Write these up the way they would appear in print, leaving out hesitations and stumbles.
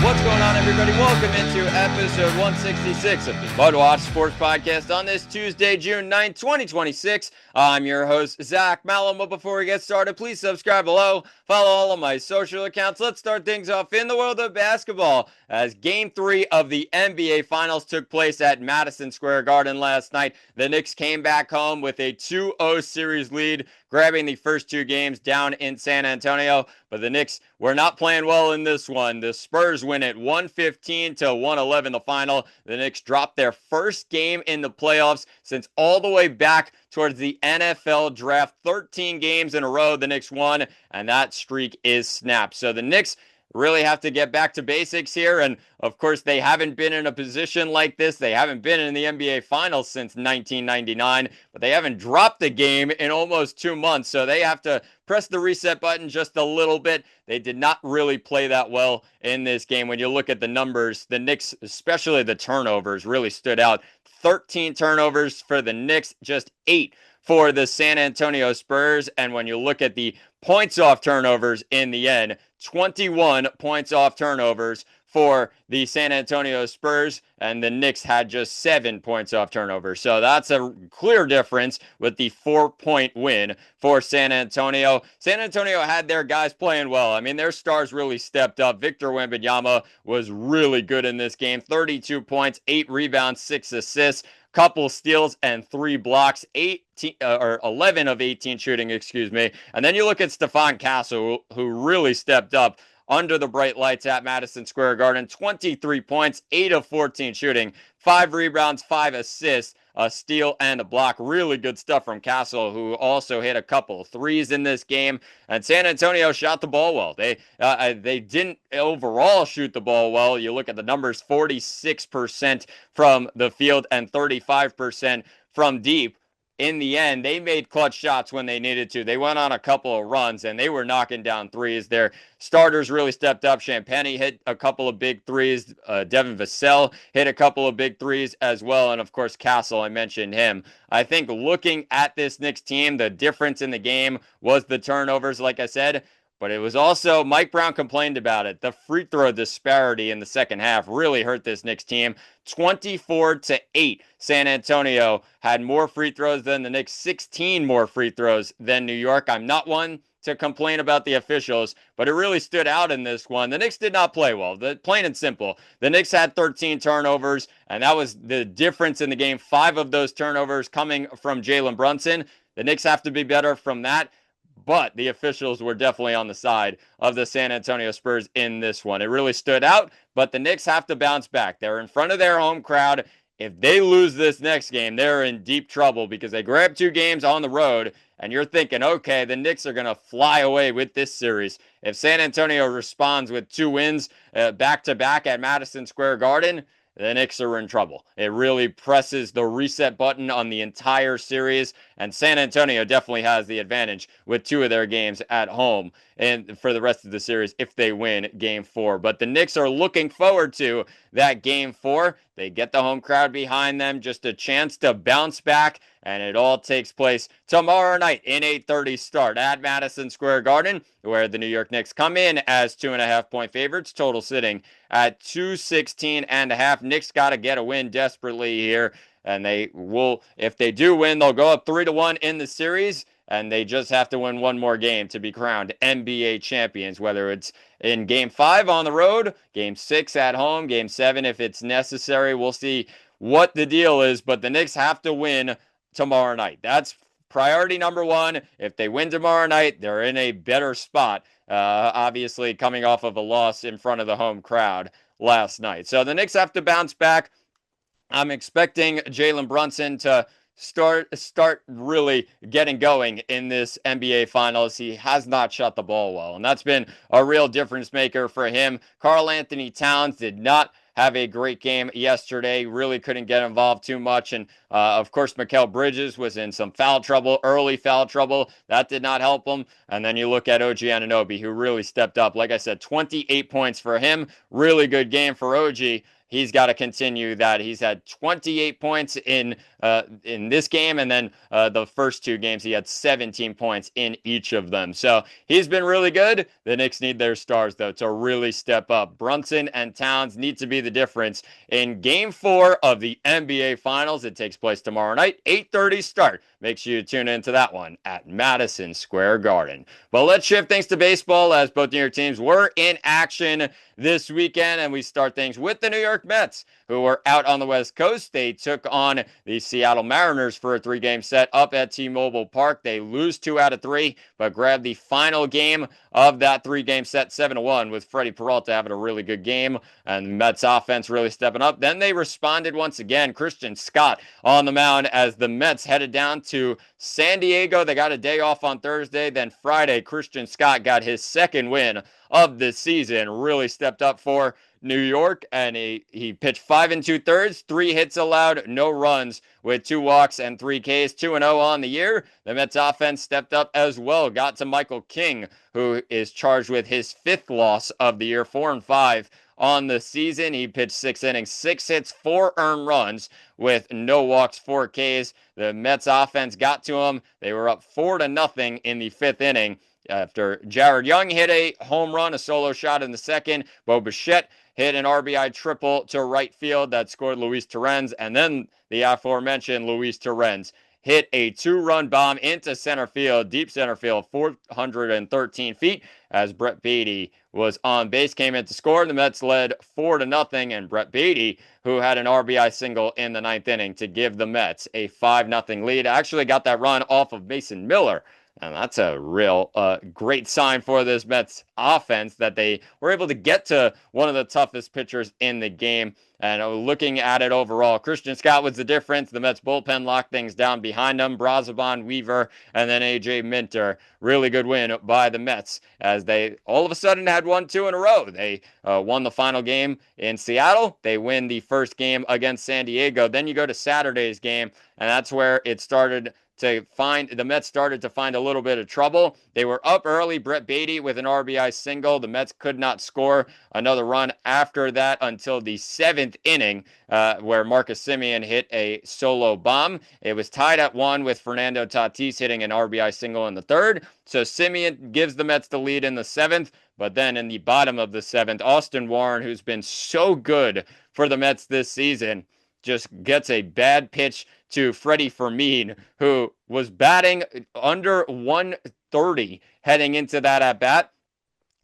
What's going on, everybody? Welcome into episode 166 of the MudWatch Sports Podcast on this Tuesday, June 9th, 2026. I'm your host, Zach Malum. But before we get started, please subscribe below. Follow all of my social accounts. Let's start things off in the world of basketball as Game 3 of the NBA Finals took place at Madison Square Garden last night. The Knicks came back home with a 2-0 series lead, grabbing the first two games down in San Antonio. But the Knicks were not playing well in this one. The Spurs win it 115 to 111 the final. The Knicks dropped their first game in the playoffs since all the way back towards the NFL draft. 13 games in a row the Knicks won, and that streak is snapped. So the Knicks really have to get back to basics here. And of course, they haven't been in a position like this. They haven't been in the NBA Finals since 1999, but they haven't dropped a game in almost 2 months. So they have to press the reset button just a little bit. They did not really play that well in this game. When you look at the numbers, the Knicks, especially the turnovers, really stood out. 13 turnovers for the Knicks, just 8 for the San Antonio Spurs. And when you look at the points off turnovers in the end, 21 points off turnovers for the San Antonio Spurs, and the Knicks had just 7 points off turnovers. So that's a clear difference with the 4-point win for San Antonio. San Antonio had their guys playing well. I mean, their stars really stepped up. Victor Wembanyama was really good in this game. 32 points, 8 rebounds, 6 assists. Couple steals and 3 blocks, 11 of 18 shooting, And then you look at Stephon Castle, who really stepped up under the bright lights at Madison Square Garden. 23 points, 8 of 14 shooting, 5 rebounds, 5 assists, a steal and a block. Really good stuff from Castle, who also hit a couple threes in this game. And San Antonio shot the ball well. They didn't overall shoot the ball well. You look at the numbers, 46% from the field and 35% from deep. In the end, they made clutch shots when they needed to. They went on a couple of runs, and they were knocking down threes. Their starters really stepped up. Champagnie hit a couple of big threes. Devin Vassell hit a couple of big threes as well. And, of course, Castle, I mentioned him. I think looking at this Knicks team, the difference in the game was the turnovers, like I said. But it was also, Mike Brown complained about it. The free throw disparity in the second half really hurt this Knicks team. 24-8. San Antonio had more free throws than the Knicks, 16 more free throws than New York. I'm not one to complain about the officials, but it really stood out in this one. The Knicks did not play well, plain and simple. The Knicks had 13 turnovers, and that was the difference in the game. 5 of those turnovers coming from Jalen Brunson. The Knicks have to be better from that. But the officials were definitely on the side of the San Antonio Spurs in this one. It really stood out, but the Knicks have to bounce back. They're in front of their home crowd. If they lose this next game, they're in deep trouble because they grabbed 2 games on the road, and you're thinking, okay, the Knicks are going to fly away with this series. If San Antonio responds with 2 wins back-to-back at Madison Square Garden, the Knicks are in trouble. It really presses the reset button on the entire series, and San Antonio definitely has the advantage with 2 of their games at home and for the rest of the series if they win Game 4. But the Knicks are looking forward to that Game 4. They get the home crowd behind them, just a chance to bounce back, and it all takes place tomorrow night in 8:30 start at Madison Square Garden, where the New York Knicks come in as 2.5-point favorites, total sitting at 216.5. Knicks got to get a win desperately here, and they will, if they do win, they'll go up 3-1 in the series, and they just have to win one more game to be crowned NBA champions, whether it's in Game 5 on the road, Game 6 at home, Game 7 if it's necessary. We'll see what the deal is, but the Knicks have to win tomorrow night. That's priority number 1. If they win tomorrow night, they're in a better spot, obviously coming off of a loss in front of the home crowd last night. So the Knicks have to bounce back. I'm expecting Jalen Brunson to start really getting going in this NBA Finals. He has not shot the ball well, and that's been a real difference maker for him. Karl Anthony Towns did not have a great game yesterday, really couldn't get involved too much, and of course Mikal Bridges was in some foul trouble, early foul trouble. That did not help him. And then you look at OG Anunoby, who really stepped up. Like I said, 28 points for him, really good game for OG. he's got to continue that. He's had 28 points in this game, and then the first two games he had 17 points in each of them. So he's been really good. The Knicks need their stars, though, to really step up. Brunson and Towns need to be the difference in Game 4 of the NBA Finals. It takes place tomorrow night, 8:30 start. Make sure you tune into that one at Madison Square Garden. But let's shift things to baseball, as both New York teams were in action this weekend, and we start things with the New York Mets, who were out on the West Coast. They took on the Seattle Mariners for a 3-game set up at T-Mobile Park. They lose 2 out of 3, but grabbed the final game of that 3-game set 7-1, with Freddie Peralta having a really good game and the Mets offense really stepping up. Then they responded once again. Christian Scott on the mound as the Mets headed down to San Diego. They got a day off on Thursday. Then Friday, Christian Scott got his second win of the season. Really stepped up for New York, and he pitched 5 2/3, 3 hits allowed, no runs, with 2 walks and 3 Ks, 2-0 on the year. The Mets offense stepped up as well, got to Michael King, who is charged with his 5th loss of the year, 4-5 on the season. He pitched 6 innings, 6 hits, 4 earned runs with no walks, 4 Ks. The Mets offense got to him. They were up 4-0 in the 5th inning after Jared Young hit a home run, a solo shot in the second. Bo Bichette hit an RBI triple to right field that scored Luis Torrens, and then the aforementioned Luis Torrens hit a 2-run bomb into center field, deep center field, 413 feet, as Brett Beatty was on base, came in to score. The Mets led 4-0, and Brett Beatty, who had an RBI single in the 9th inning to give the Mets a 5-0 lead, actually got that run off of Mason Miller. And that's a real great sign for this Mets offense, that they were able to get to one of the toughest pitchers in the game. And looking at it overall, Christian Scott was the difference. The Mets bullpen locked things down behind them. Brazoban, Weaver, and then A.J. Minter. Really good win by the Mets, as they all of a sudden had 1-2 in a row. They won the final game in Seattle. They win the first game against San Diego. Then you go to Saturday's game, and that's where it started the Mets started to find a little bit of trouble. They were up early, Brett Beatty with an RBI single. The Mets could not score another run after that until the 7th inning, where Marcus Semien hit a solo bomb. It was tied at 1 with Fernando Tatis hitting an RBI single in the 3rd. So Semien gives the Mets the lead in the 7th. But then in the bottom of the 7th, Austin Warren, who's been so good for the Mets this season, just gets a bad pitch to Freddie Fermin, who was batting under 130 heading into that at-bat.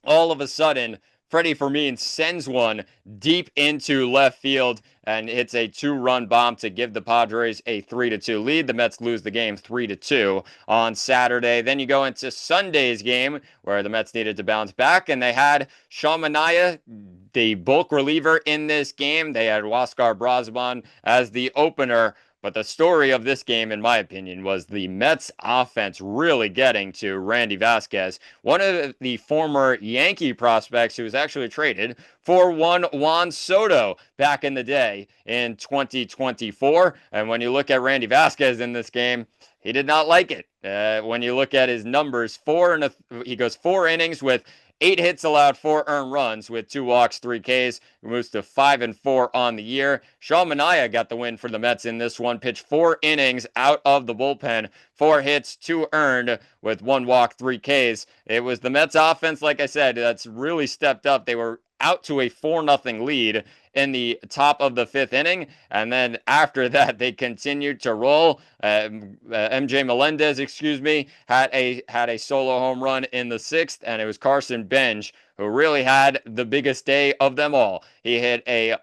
All of a sudden, Freddie Fermin sends one deep into left field and hits a 2-run bomb to give the Padres a 3-2 lead. The Mets lose the game 3-2 on Saturday. Then you go into Sunday's game, where the Mets needed to bounce back, and they had Sean Manaea, the bulk reliever in this game. They had Huáscar Brazoban as the opener. But the story of this game, in my opinion, was the Mets offense really getting to Randy Vasquez, one of the former Yankee prospects who was actually traded for one Juan Soto back in the day in 2024. And when you look at Randy Vasquez in this game, he did not like it. When you look at his numbers, he goes 4 innings with 8 hits allowed, 4 earned runs with 2 walks, 3 Ks. Moves to 5-4 on the year. Sean Manaea got the win for the Mets in this one. Pitched 4 innings out of the bullpen, 4 hits, 2 earned with 1 walk, 3 Ks. It was the Mets offense, like I said, that's really stepped up. They were out to a 4-0 lead in the top of the 5th inning, and then after that they continued to roll. MJ Melendez, had a solo home run in the 6th, and it was Carson Bench who really had the biggest day of them all. He hit a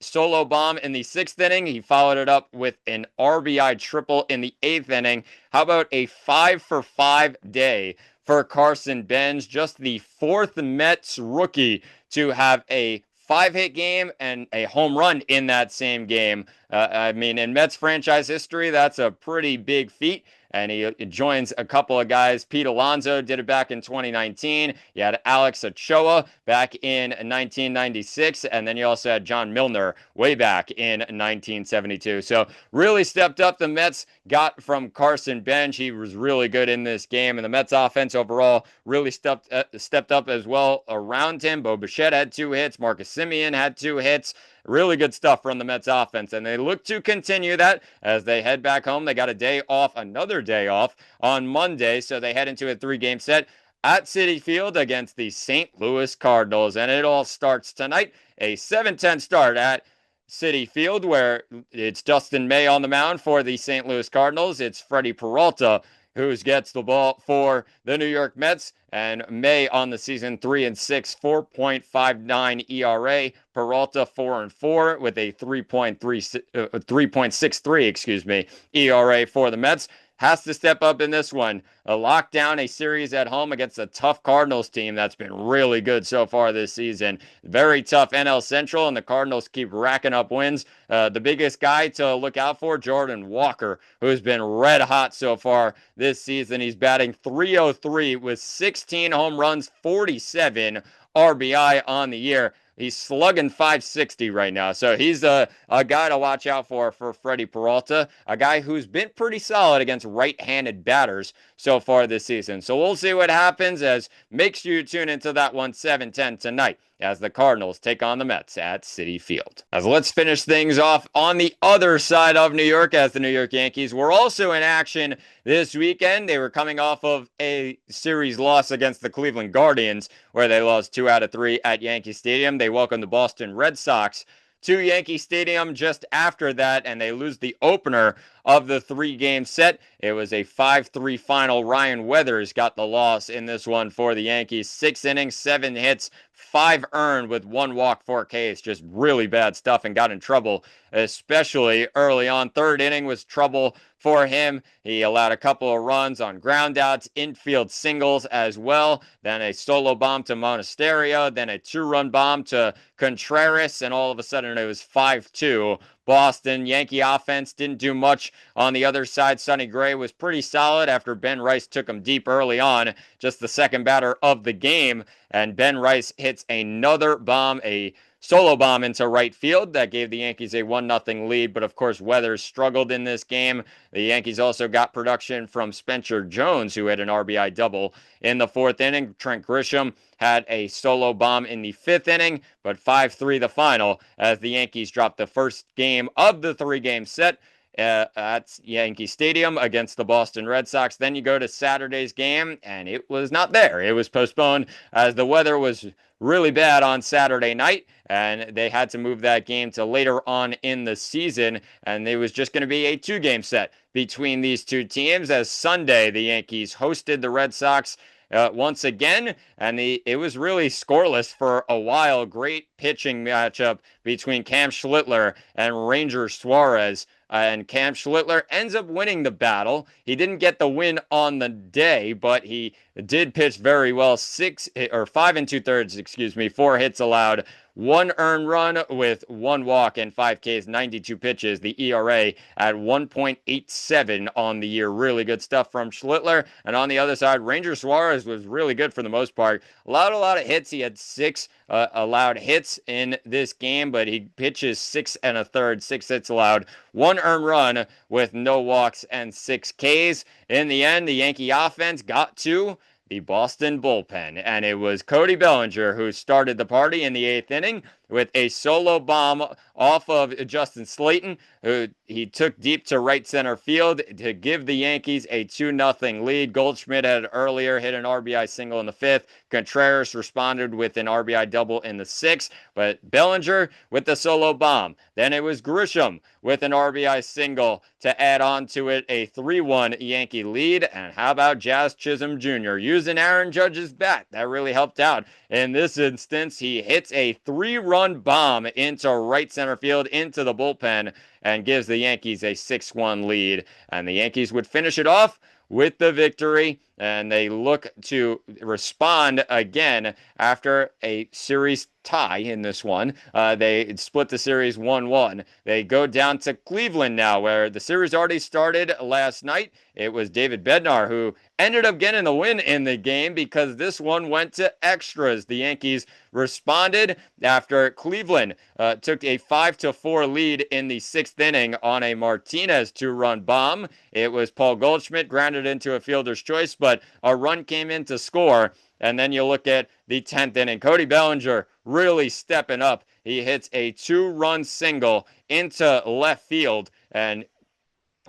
solo bomb in the 6th inning. He followed it up with an RBI triple in the 8th inning. How about a 5-for-5 day for Carson Bench? Just the 4th Mets rookie to have a 5-hit game and a home run in that same game. In Mets franchise history, that's a pretty big feat. And he joins a couple of guys. Pete Alonso did it back in 2019. You had Alex Ochoa back in 1996. And then you also had John Milner way back in 1972. So really stepped up. The Mets got from Carson Bench. He was really good in this game. And the Mets offense overall really stepped up as well around him. Bo Bichette had 2 hits. Marcus Semien had 2 hits. Really good stuff from the Mets offense, and they look to continue that as they head back home. They got a day off, another day off on Monday, so they head into a 3-game set at Citi Field against the St. Louis Cardinals, and it all starts tonight, a 7:10 start at Citi Field, where it's Dustin May on the mound for the St. Louis Cardinals. It's Freddie Peralta who gets the ball for the New York Mets, and May on the season 3-6, 4.59 ERA. Peralta 4-4 with a 3.63 ERA for the Mets. Has to step up in this one. Lock down a series at home against a tough Cardinals team that's been really good so far this season. Very tough NL Central, and the Cardinals keep racking up wins. The biggest guy to look out for, Jordan Walker, who's been red hot so far this season. He's batting .303 with 16 home runs, 47 RBI on the year. He's slugging .560 right now. So he's a guy to watch out for Freddie Peralta, a guy who's been pretty solid against right-handed batters so far this season. So we'll see what happens, as make sure you tune into that one 7:10 tonight as the Cardinals take on the Mets at Citi Field. As let's finish things off on the other side of New York, as the New York Yankees were also in action this weekend. They were coming off of a series loss against the Cleveland Guardians, where they lost 2 out of 3 at Yankee Stadium. They welcomed the Boston Red Sox to Yankee Stadium just after that, and they lose the opener of the 3-game set. It was a 5-3 final. Ryan Weathers got the loss in this one for the Yankees. 6 innings, 7 hits, 5 earned with 1 walk, 4 Ks. Just really bad stuff, and got in trouble, especially early on. 3rd inning was trouble for him. He allowed a couple of runs on groundouts, infield singles as well, then a solo bomb to Monasterio, then a 2-run bomb to Contreras, and all of a sudden it was 5-2 Boston. Yankee offense didn't do much on the other side. Sonny Gray was pretty solid after Ben Rice took him deep early on, just the second batter of the game, and Ben Rice hits another bomb, a solo bomb into right field that gave the Yankees a 1-0 lead. But of course, Weathers struggled in this game. The Yankees also got production from Spencer Jones, who had an RBI double in the 4th inning. Trent Grisham had a solo bomb in the 5th inning, but 5-3 the final, as the Yankees dropped the first game of the 3-game set at Yankee Stadium against the Boston Red Sox. Then you go to Saturday's game, and it was not there. It was postponed as the weather was really bad on Saturday night, and they had to move that game to later on in the season, and it was just going to be a 2-game set between these two teams, as Sunday the Yankees hosted the Red Sox once again, and it was really scoreless for a while. Great pitching matchup between Cam Schlittler and Ranger Suarez. And Cam Schlittler ends up winning the battle. He didn't get the win on the day, but he did pitch very well. 5 2/3, 4 hits allowed, 1 earned run with 1 walk and 5 Ks, 92 pitches. The ERA at 1.87 on the year. Really good stuff from Schlittler. And on the other side, Ranger Suarez was really good for the most part. Allowed a lot of hits. He had 6 allowed hits in this game, but he pitches 6 1/3, 6 hits allowed, 1 earned run with no walks and 6 Ks. In the end, the Yankee offense got to the Boston bullpen, and it was Cody Bellinger who started the party in the 8th inning with a solo bomb off of Justin Slayton, who he took deep to right center field to give the Yankees a 2-0 lead. Goldschmidt had earlier hit an RBI single in the 5th. Contreras responded with an RBI double in the 6th, but Bellinger with the solo bomb. Then it was Grisham with an RBI single to add on to it, a 3-1 Yankee lead. And how about Jazz Chisholm Jr. using Aaron Judge's bat? That really helped out. In this instance, he hits a 3-run bomb into right center field into the bullpen and gives the Yankees a 6-1 lead. And the Yankees would finish it off with the victory, and they look to respond again after a series tie in this one. They split the series 1-1. They go down to Cleveland now, where the series already started last night. It was David Bednar who ended up getting the win in the game, because this one went to extras. The Yankees responded after Cleveland took a 5-4 lead in the 6th inning on a Martinez 2-run bomb. It was Paul Goldschmidt grounded into a fielder's choice, but a run came in to score. And then you look at the 10th inning. Cody Bellinger really stepping up. he hits a 2-run single into left field and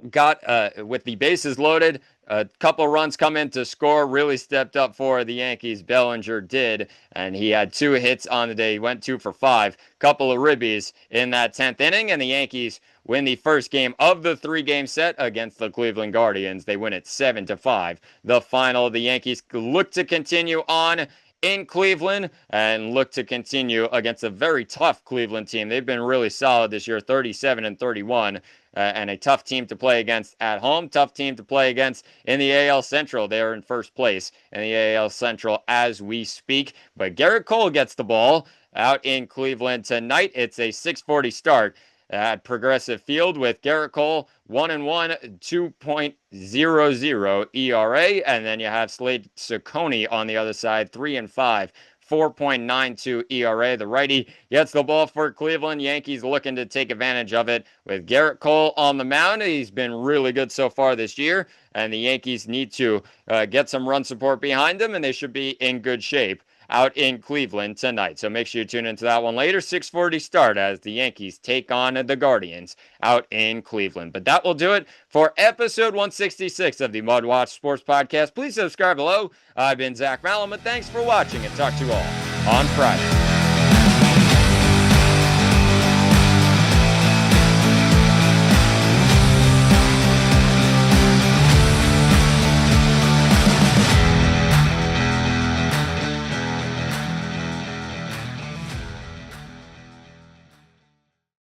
got with the bases loaded. A couple runs come in to score. Really stepped up for the Yankees. Bellinger did, and he had 2 hits on the day. He went 2 for 5. Couple of ribbies in that 10th inning, and the Yankees win the first game of the 3-game set against the Cleveland Guardians. They win it 7-5. The final, the Yankees look to continue on in Cleveland and look to continue against a very tough Cleveland team. They've been really solid this year, 37-31. And a tough team to play against at home, tough team to play against in the AL Central. They're in first place in the AL Central as we speak. But Garrett Cole gets the ball out in Cleveland tonight. It's a 6:40 start at Progressive Field with Garrett Cole 1-1, 2.00 ERA, and then you have Slade Cecconi on the other side, 3-5. 4.92 ERA. The righty gets the ball for Cleveland. Yankees looking to take advantage of it with Garrett Cole on the mound. He's been really good so far this year, and the Yankees need to get some run support behind them, and they should be in good shape out in Cleveland tonight. So make sure you tune into that one later. 6:40 start as the Yankees take on the Guardians out in Cleveland. But that will do it for episode 166 of the MudWatch Sports Podcast. Please subscribe below. I've been Zach Malum, and thanks for watching, and talk to you all on Friday.